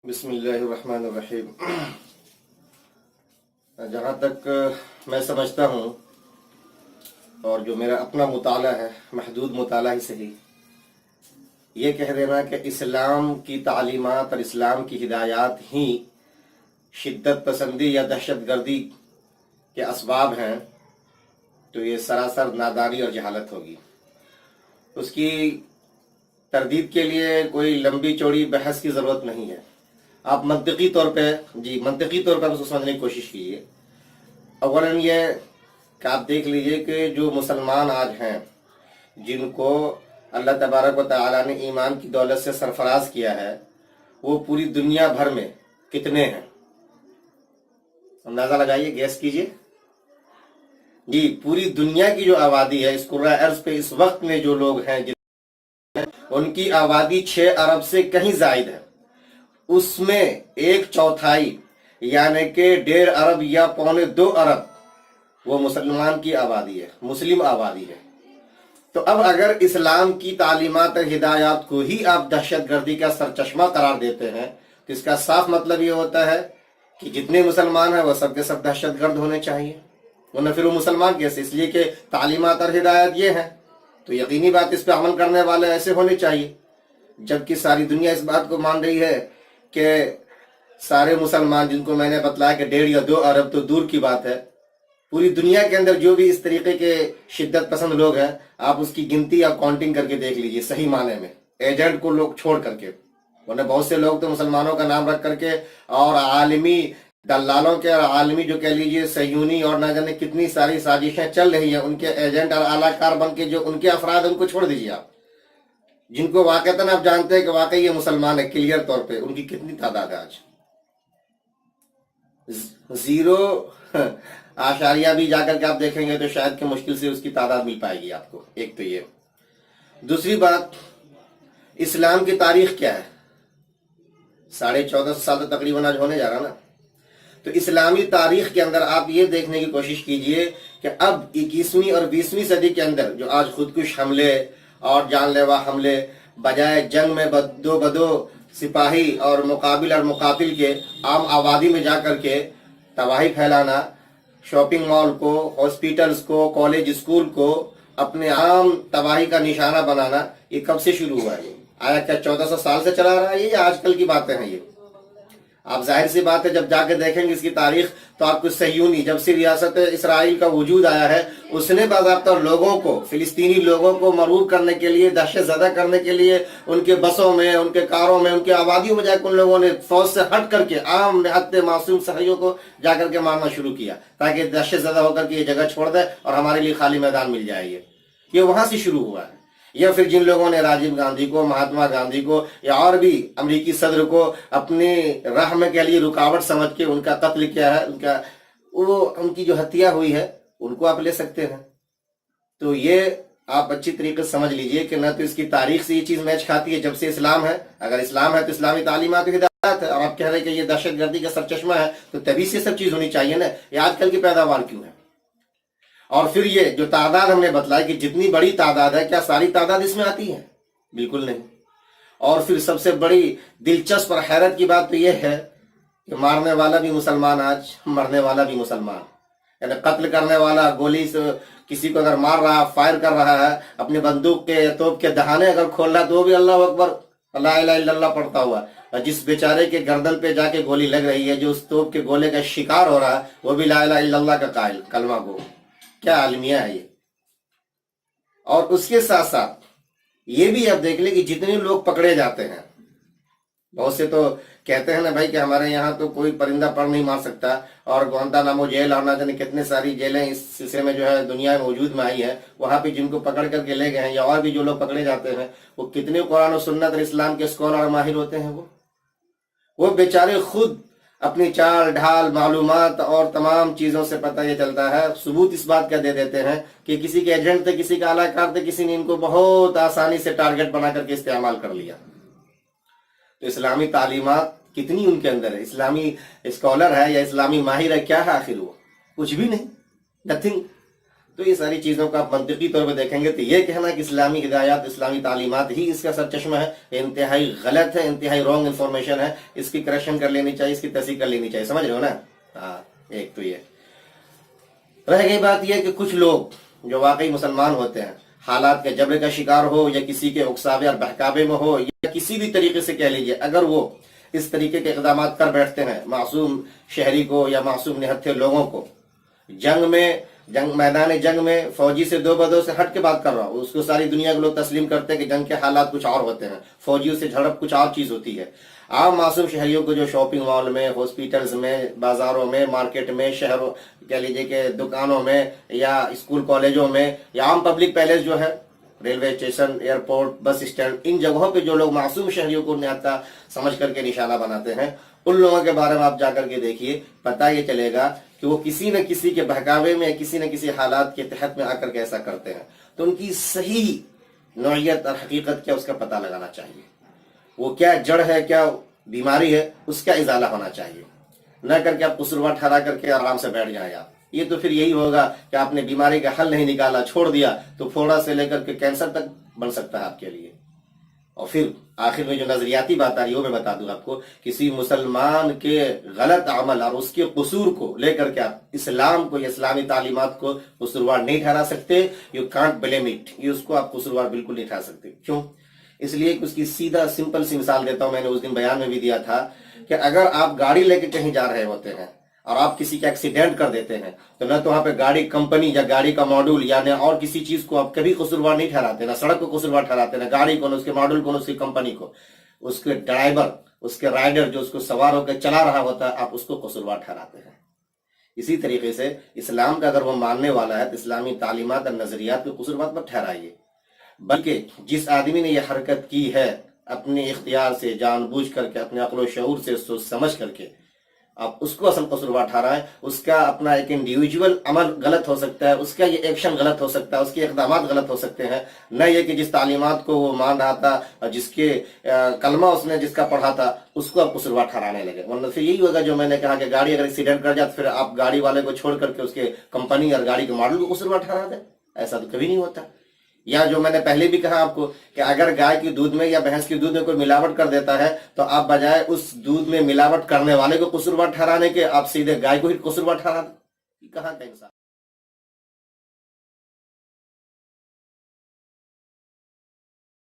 بسم اللہ الرحمن الرحیم۔ جہاں تک میں سمجھتا ہوں اور جو میرا اپنا مطالعہ ہے، محدود مطالعہ ہی صحیح، یہ کہہ دینا کہ اسلام کی تعلیمات اور اسلام کی ہدایات ہی شدت پسندی یا دہشت گردی کے اسباب ہیں تو یہ سراسر نادانی اور جہالت ہوگی۔ اس کی تردید کے لیے کوئی لمبی چوڑی بحث کی ضرورت نہیں ہے۔ آپ منطقی طور پہ اس کو سمجھنے کی کوشش کیجیے۔ اولاً یہ کہ آپ دیکھ لیجئے کہ جو مسلمان آج ہیں جن کو اللہ تبارک و تعالیٰ نے ایمان کی دولت سے سرفراز کیا ہے، وہ پوری دنیا بھر میں کتنے ہیں؟ اندازہ لگائیے، گیس کیجیے۔ جی، پوری دنیا کی جو آبادی ہے، اس کرۂ ارض پہ اس وقت میں جو لوگ ہیں ان کی آبادی 6 ارب سے کہیں زائد ہے۔ اس میں 1/4 یعنی کہ 1.5 ارب یا 1.25 ارب وہ مسلمان کی آبادی ہے، مسلم آبادی ہے۔ تو اب اگر اسلام کی تعلیمات اور ہدایات کو ہی آپ دہشت گردی کا سرچشمہ قرار دیتے ہیں تو اس کا صاف مطلب یہ ہوتا ہے کہ جتنے مسلمان ہیں وہ سب کے سب دہشت گرد ہونے چاہیے، ورنہ پھر وہ مسلمان کیسے؟ اس لیے کہ تعلیمات اور ہدایات یہ ہیں تو یقینی بات اس پہ عمل کرنے والے ایسے ہونے چاہیے۔ جبکہ ساری دنیا اس بات کو مان رہی ہے کہ سارے مسلمان، جن کو میں نے بتلایا کہ 1.5 یا 2 ارب تو دور کی بات ہے، پوری دنیا کے اندر جو بھی اس طریقے کے شدت پسند لوگ ہیں، آپ اس کی گنتی یا کاؤنٹنگ کر کے دیکھ لیجئے صحیح معنی میں، ایجنٹ کو لوگ چھوڑ کر کے۔ ورنہ بہت سے لوگ تو مسلمانوں کا نام رکھ کر کے اور عالمی دلالوں کے اور عالمی جو کہہ لیجئے صہیونی اور نہ جانے کتنی ساری سازشیں چل رہی ہیں، ان کے ایجنٹ اور اعلیٰ کار بن کے جو ان کے افراد ان کو چھوڑ دیجئے آپ، جن کو واقعتاً آپ جانتے ہیں کہ واقعی یہ مسلمان ہے کلیئر طور پہ، ان کی کتنی تعداد ہے آج؟ 0 بھی جا کر کے آپ دیکھیں گے تو شاید کہ مشکل سے اس کی تعداد مل پائے گی آپ کو۔ ایک تو یہ۔ دوسری بات، اسلام کی تاریخ کیا ہے؟ 1450 سال تو تقریباً آج ہونے جا رہا نا۔ تو اسلامی تاریخ کے اندر آپ یہ دیکھنے کی کوشش کیجئے کہ اب 21ویں اور 20ویں صدی کے اندر جو آج خودکش حملے اور جان لیوا حملے، بجائے جنگ میں بدو سپاہی اور مقابل اور مقاتل کے عام آبادی میں جا کر کے تباہی پھیلانا، شاپنگ مال کو، ہاسپیٹلز کو، کالج اسکول کو اپنے عام تباہی کا نشانہ بنانا، یہ کب سے شروع ہوا ہے؟ آیا کیا 1400 سال سے چلا رہا ہے یہ، یا آج کل کی باتیں ہیں یہ؟ آپ ظاہر سی بات ہے جب جا کے دیکھیں گے اس کی تاریخ تو آپ کو صہیونی، جب سے ریاست اسرائیل کا وجود آیا ہے، اس نے باضابطہ لوگوں کو، فلسطینی لوگوں کو مرعوب کرنے کے لیے، دہشت زدہ کرنے کے لیے، ان کے بسوں میں، ان کے کاروں میں، ان کی آبادیوں میں جا کے ان لوگوں نے فوج سے ہٹ کر کے عام نہت معصوم صحیحوں کو جا کر کے مارنا شروع کیا تاکہ دہشت زدہ ہو کر کے یہ جگہ چھوڑ دے اور ہمارے لیے خالی میدان مل جائے۔ یہ وہاں سے شروع ہوا ہے۔ یا پھر جن لوگوں نے راجیو گاندھی کو، مہاتما گاندھی کو یا اور بھی امریکی صدر کو اپنی راہ میں کے لیے رکاوٹ سمجھ کے ان کا قتل کیا ہے، ان کی جو ہتیا ہوئی ہے، ان کو آپ لے سکتے ہیں۔ تو یہ آپ اچھی طریقے سے سمجھ لیجئے کہ نہ تو اس کی تاریخ سے یہ چیز میچ کھاتی ہے جب سے اسلام ہے۔ اگر اسلام ہے تو اسلامی تعلیمات و ہدایات ہے، اور آپ کہہ رہے ہیں کہ یہ دہشت گردی کا سرچشمہ ہے، تو تبھی سے سب چیز ہونی چاہیے نا۔ یہ آج کل کی پیداوار کیوں ہے؟ اور پھر یہ جو تعداد ہم نے بتلائی کہ جتنی بڑی تعداد ہے، کیا ساری تعداد اس میں آتی ہے؟ بالکل نہیں۔ اور پھر سب سے بڑی دلچسپ اور حیرت کی بات تو یہ ہے کہ مارنے والا بھی مسلمان آج، مرنے والا بھی مسلمان، یعنی قتل کرنے والا گولی سے کسی کو اگر مار رہا، فائر کر رہا ہے، اپنی بندوق کے توپ کے دہانے اگر کھول رہا ہے تو وہ بھی اللہ اکبر، لا الہ الا اللہ پڑھتا ہوا۔ اور جس بیچارے کے گردن پہ جا کے گولی لگ رہی ہے، جو اس توپ کے گولے کا شکار ہو رہا ہے، وہ بھی لا الہ الا اللہ کا قائل، کلمہ گو۔ کیا عالمیہ ہے یہ؟ اور اس کے ساتھ ساتھ یہ بھی آپ دیکھ لیں کہ جتنے لوگ پکڑے جاتے ہیں، بہت سے تو کہتے ہیں نا بھائی کہ ہمارے یہاں تو کوئی پرندہ پر نہیں مار سکتا، اور گوانتانامو جیل اور نہ جانے کتنے ساری جیلیں اس سلسلے میں جو ہے دنیا میں وجود میں آئی ہے، وہاں پہ جن کو پکڑ کر کے لے گئے ہیں یا اور بھی جو لوگ پکڑے جاتے ہیں، وہ کتنے قرآن و سنت اور اسلام کے اسکالر اور ماہر ہوتے ہیں۔ وہ بیچارے خود اپنی چال ڈھال، معلومات اور تمام چیزوں سے پتہ یہ چلتا ہے، ثبوت اس بات کا دے دیتے ہیں کہ کسی کے ایجنٹ تھے، کسی کا اعلیٰ کار تھے، کسی نے ان کو بہت آسانی سے ٹارگٹ بنا کر کے استعمال کر لیا۔ تو اسلامی تعلیمات کتنی ان کے اندر ہے؟ اسلامی اسکالر ہے یا اسلامی ماہر ہے؟ کیا ہے آخر وہ؟ کچھ بھی نہیں، نتھنگ۔ تو یہ ساری چیزوں کا آپ منطقی طور پہ دیکھیں گے تو یہ کہنا کہ اسلامی ہدایات اسلامی تعلیمات ہی اس کا سر چشمہ ہے، یہ انتہائی غلط ہے، انتہائی رانگ انفارمیشن ہے، اس کی کریکشن کر لینی چاہیے، اس کی تصحیح کر لینی چاہیے، سمجھ رہے ہو نا؟ ہاں، ایک تو یہ رہ گئی بات یہ کہ کچھ لوگ جو واقعی مسلمان ہوتے ہیں حالات کے جبر کا شکار ہو یا کسی کے اکسابے اور بہکاوے میں ہو یا کسی بھی طریقے سے کہہ لیجیے، اگر وہ اس طریقے کے اقدامات کر بیٹھتے ہیں معصوم شہری کو یا معصوم نہتھے لوگوں کو، میدان جنگ میں فوجی سے دو بدو سے ہٹ کے بات کر رہا ہوں، اس کو ساری دنیا کے لوگ تسلیم کرتے ہیں کہ جنگ کے حالات کچھ اور ہوتے ہیں، فوجیوں سے جھڑپ کچھ اور چیز ہوتی ہے۔ عام معصوم شہریوں کو جو شاپنگ مال میں، ہاسپٹلز میں، بازاروں میں، مارکیٹ میں، شہروں کہہ لیجیے کہ دکانوں میں یا اسکول کالجوں میں یا عام پبلک پیلیس جو ہے، railway station, airport, bus stand, ان جگہوں پہ جو لوگ معصوم شہریوں کو نہتا سمجھ کر کے نشانہ بناتے ہیں، ان لوگوں کے بارے میں آپ جا کر کے دیکھیے، پتہ یہ چلے گا کہ وہ کسی نہ کسی کے بہکاوے میں، کسی نہ کسی حالات کے تحت میں آ کر کے ایسا کرتے ہیں۔ تو ان کی صحیح نوعیت اور حقیقت کیا، اس کا پتہ لگانا چاہیے، وہ کیا جڑ ہے، کیا بیماری ہے، اس کا ازالہ ہونا چاہیے، نہ کر کے آپ قصوروار ٹھہرا کر کے آرام سے بیٹھ جائیں آپ۔ یہ تو پھر یہی ہوگا کہ آپ نے بیماری کا حل نہیں نکالا، چھوڑ دیا، تو پھوڑا سے لے کر کے کینسر تک بن سکتا ہے آپ کے لیے۔ اور پھر آخر میں جو نظریاتی بات آ رہی ہے وہ میں بتا دوں آپ کو، کسی مسلمان کے غلط عمل اور اس کے قصور کو لے کر کے آپ اسلام کو یا اسلامی تعلیمات کو قصوروار نہیں ٹھہرا سکتے۔ یو کانٹ بلیم اٹ، یہ اس کو آپ قصوروار بالکل نہیں ٹھہرا سکتے۔ کیوں؟ اس لیے کہ اس کی سیدھا سمپل سی مثال دیتا ہوں، میں نے اس دن بیان میں بھی دیا تھا کہ اگر آپ گاڑی لے کے کہیں جا رہے ہوتے ہیں اور آپ کسی کا ایکسیڈنٹ کر دیتے ہیں تو نہ تو وہاں پہ گاڑی کمپنی یا گاڑی کا ماڈول یا نہ اور کسی چیز کو آپ کبھی قصوروار نہیں ٹھہراتے، نہ سڑک کو قصوروار ٹھہراتے، نہ گاڑی کو، نہ اس کے ماڈول کو، نہ اس کی کمپنی کو، اس کے ڈرائیور، اس کے رائڈر جو اس کو سوار ہو کے چلا رہا ہوتا ہے، آپ اس کو قصوروار ٹھہراتے ہیں۔ اسی طریقے سے اسلام کا اگر وہ ماننے والا ہے تو اسلامی تعلیمات اور نظریات کو قصوروار مت ٹھہرائیے، بلکہ جس آدمی نے یہ حرکت کی ہے اپنے اختیار سے، جان بوجھ کر کے، اپنے عقل و شعور سے سوچ سمجھ کر کے، آپ اس کو اصل قصوروار ٹھہرائیں۔ اس کا اپنا ایک انڈیویجول عمل غلط ہو سکتا ہے، اس کا یہ ایکشن غلط ہو سکتا ہے، اس کے اقدامات غلط ہو سکتے ہیں، نہ یہ کہ جس تعلیمات کو وہ مان رہا تھا اور جس کے کلمہ اس نے جس کا پڑھا تھا اس کو آپ قصوروار ٹھہرانے لگے۔ ورنہ پھر یہی ہوگا جو میں نے کہا کہ گاڑی اگر ایکسیڈنٹ کر جائے تو پھر آپ گاڑی والے کو چھوڑ کر کے اس کے کمپنی اور گاڑی کے ماڈل کو قصوروار ٹھہرا دیں، ایسا تو کبھی نہیں ہوتا۔ یا جو میں نے پہلے بھی کہا آپ کو کہ اگر گائے کی دودھ میں یا بھینس کی دودھ میں کوئی ملاوٹ کر دیتا ہے تو آپ بجائے اس دودھ میں ملاوٹ کرنے والے کو قصوروار ٹھہرانے کے آپ سیدھے گائے کو ہی قصوروار ٹھہرا دیں، کہاں کا انصاف؟